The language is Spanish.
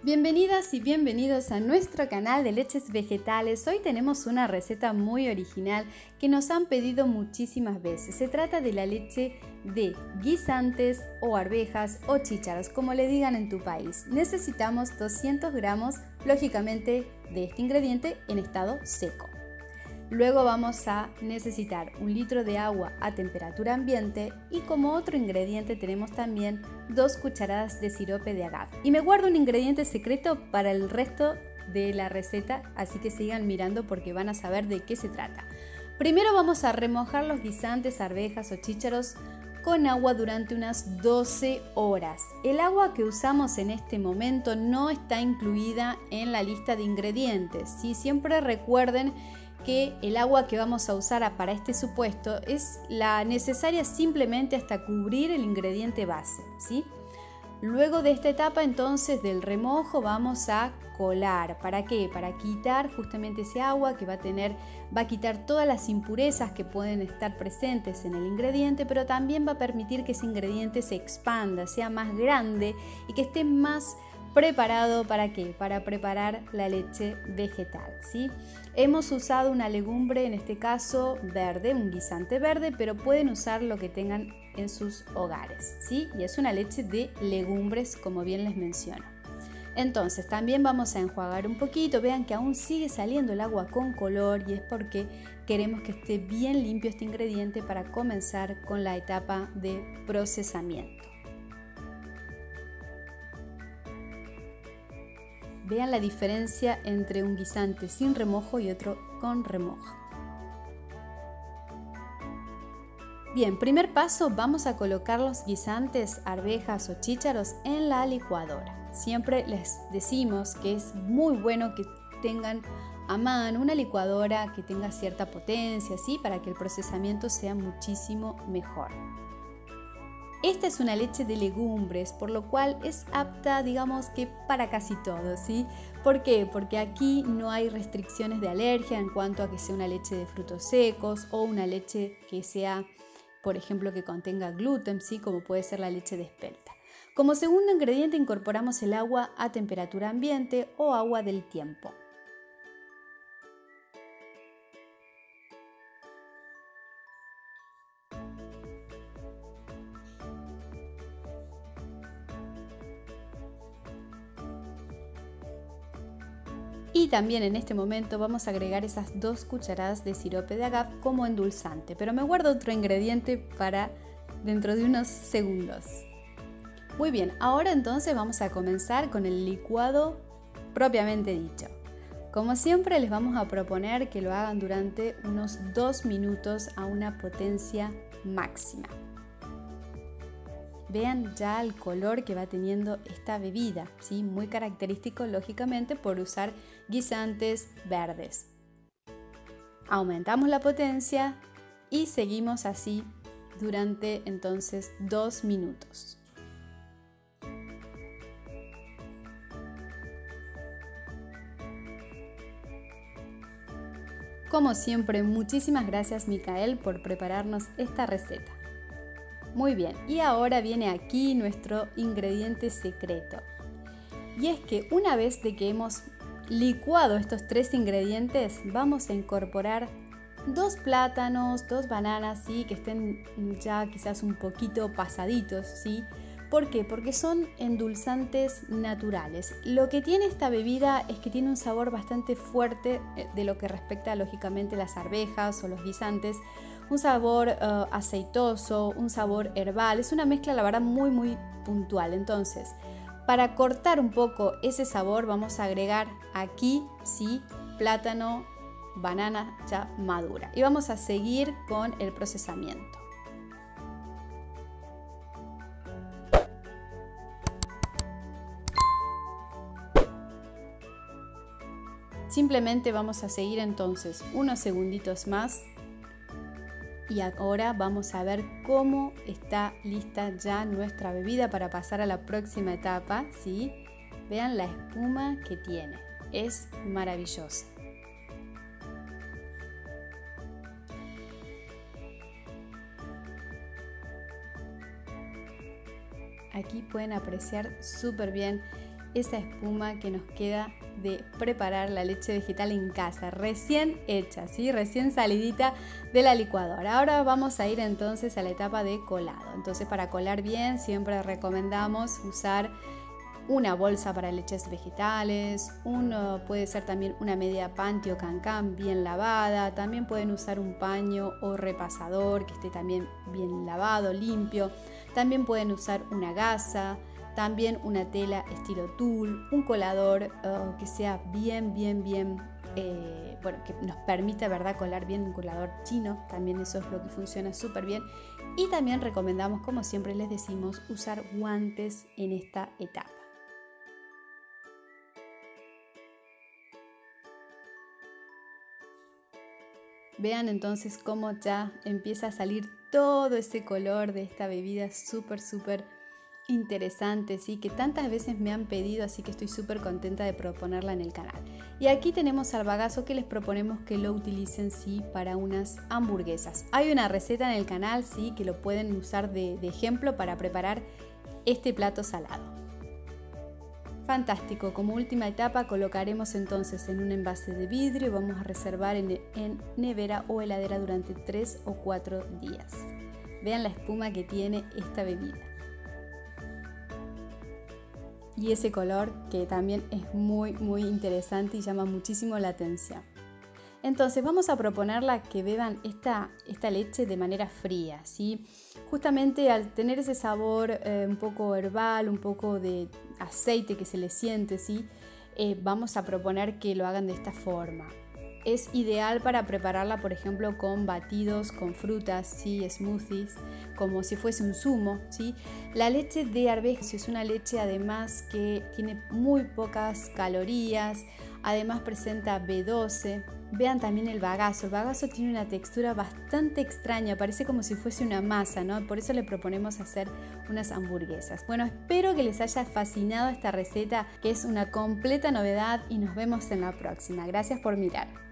Bienvenidas y bienvenidos a nuestro canal de leches vegetales. Hoy tenemos una receta muy original que nos han pedido muchísimas veces. Se trata de la leche de guisantes o arvejas o chícharos, como le digan en tu país. Necesitamos 200 gramos, lógicamente, de este ingrediente en estado seco. Luego vamos a necesitar 1 litro de agua a temperatura ambiente y como otro ingrediente tenemos también 2 cucharadas de sirope de agave. Y me guardo un ingrediente secreto para el resto de la receta, así que sigan mirando porque van a saber de qué se trata. Primero vamos a remojar los guisantes, arvejas o chícharos con agua durante unas 12 horas. El agua que usamos en este momento no está incluida en la lista de ingredientes, ¿sí? Siempre recuerden que el agua que vamos a usar para este supuesto es la necesaria simplemente hasta cubrir el ingrediente base, ¿sí? Luego de esta etapa entonces del remojo vamos a colar. ¿Para qué? Para quitar justamente ese agua que va a quitar todas las impurezas que pueden estar presentes en el ingrediente, pero también va a permitir que ese ingrediente se expanda, sea más grande y que esté más preparado. ¿Para qué? Para preparar la leche vegetal, ¿sí? Hemos usado una legumbre, en este caso verde, un guisante verde, pero pueden usar lo que tengan en sus hogares, ¿sí? Y es una leche de legumbres, como bien les menciono. Entonces también vamos a enjuagar un poquito. Vean que aún sigue saliendo el agua con color y es porque queremos que esté bien limpio este ingrediente para comenzar con la etapa de procesamiento. Vean la diferencia entre un guisante sin remojo y otro con remojo. Bien, primer paso, vamos a colocar los guisantes, arvejas o chícharos en la licuadora. Siempre les decimos que es muy bueno que tengan a mano una licuadora que tenga cierta potencia, ¿sí? Para que el procesamiento sea muchísimo mejor. Esta es una leche de legumbres, por lo cual es apta, digamos que para casi todo, ¿sí? ¿Por qué? Porque aquí no hay restricciones de alergia en cuanto a que sea una leche de frutos secos o una leche que sea, por ejemplo, que contenga gluten, ¿sí? Como puede ser la leche de espelta. Como segundo ingrediente incorporamos el agua a temperatura ambiente o agua del tiempo. Y también en este momento vamos a agregar esas 2 cucharadas de sirope de agave como endulzante, pero me guardo otro ingrediente para dentro de unos segundos. Muy bien, ahora entonces vamos a comenzar con el licuado propiamente dicho. Como siempre les vamos a proponer que lo hagan durante unos 2 minutos a una potencia máxima. Vean ya el color que va teniendo esta bebida, ¿sí? Muy característico lógicamente por usar guisantes verdes. Aumentamos la potencia y seguimos así durante entonces 2 minutos. Como siempre, muchísimas gracias Micael por prepararnos esta receta. Muy bien, y ahora viene aquí nuestro ingrediente secreto. Y es que una vez de que hemos licuado estos 3 ingredientes, vamos a incorporar 2 plátanos, 2 bananas, ¿sí? Que estén ya quizás un poquito pasaditos, ¿sí? ¿Por qué? Porque son endulzantes naturales. Lo que tiene esta bebida es que tiene un sabor bastante fuerte de lo que respecta lógicamente las arvejas o los guisantes. Un sabor aceitoso, un sabor herbal, es una mezcla la verdad muy puntual. Entonces, para cortar un poco ese sabor vamos a agregar aquí, sí, plátano, banana ya madura y vamos a seguir con el procesamiento. Simplemente vamos a seguir entonces unos segunditos más. Y ahora vamos a ver cómo está lista ya nuestra bebida para pasar a la próxima etapa, ¿sí? Vean la espuma que tiene, es maravillosa. Aquí pueden apreciar súper bien esa espuma que nos queda de preparar la leche vegetal en casa, recién hecha, ¿sí? Recién salidita de la licuadora. Ahora vamos a ir entonces a la etapa de colado. Entonces, para colar bien siempre recomendamos usar una bolsa para leches vegetales, puede ser también una media panty o cancán bien lavada. También pueden usar un paño o repasador que esté también bien lavado, limpio. También pueden usar una gasa, también una tela estilo tul, un colador que sea bien, que nos permita, ¿verdad?, colar bien, un colador chino. También eso es lo que funciona súper bien. Y también recomendamos, como siempre les decimos, usar guantes en esta etapa. Vean entonces cómo ya empieza a salir todo ese color de esta bebida súper interesante, ¿sí? Que tantas veces me han pedido, así que estoy súper contenta de proponerla en el canal. Y aquí tenemos al bagazo que les proponemos que lo utilicen, ¿sí?, para unas hamburguesas. Hay una receta en el canal, ¿sí?, que lo pueden usar de ejemplo para preparar este plato salado. Fantástico, como última etapa colocaremos entonces en un envase de vidrio y vamos a reservar en nevera o heladera durante 3 o 4 días. Vean la espuma que tiene esta bebida. Y ese color que también es muy interesante y llama muchísimo la atención. Entonces vamos a proponerla que beban esta leche de manera fría, ¿sí? Justamente al tener ese sabor un poco herbal, un poco de aceite que se le siente, ¿sí? Vamos a proponer que lo hagan de esta forma. Es ideal para prepararla, por ejemplo, con batidos, con frutas, ¿sí?, smoothies, como si fuese un zumo, ¿sí? La leche de arvejas es una leche además que tiene muy pocas calorías, además presenta B12. Vean también el bagazo tiene una textura bastante extraña, parece como si fuese una masa, ¿no? Por eso le proponemos hacer unas hamburguesas. Bueno, espero que les haya fascinado esta receta, que es una completa novedad, y nos vemos en la próxima. Gracias por mirar.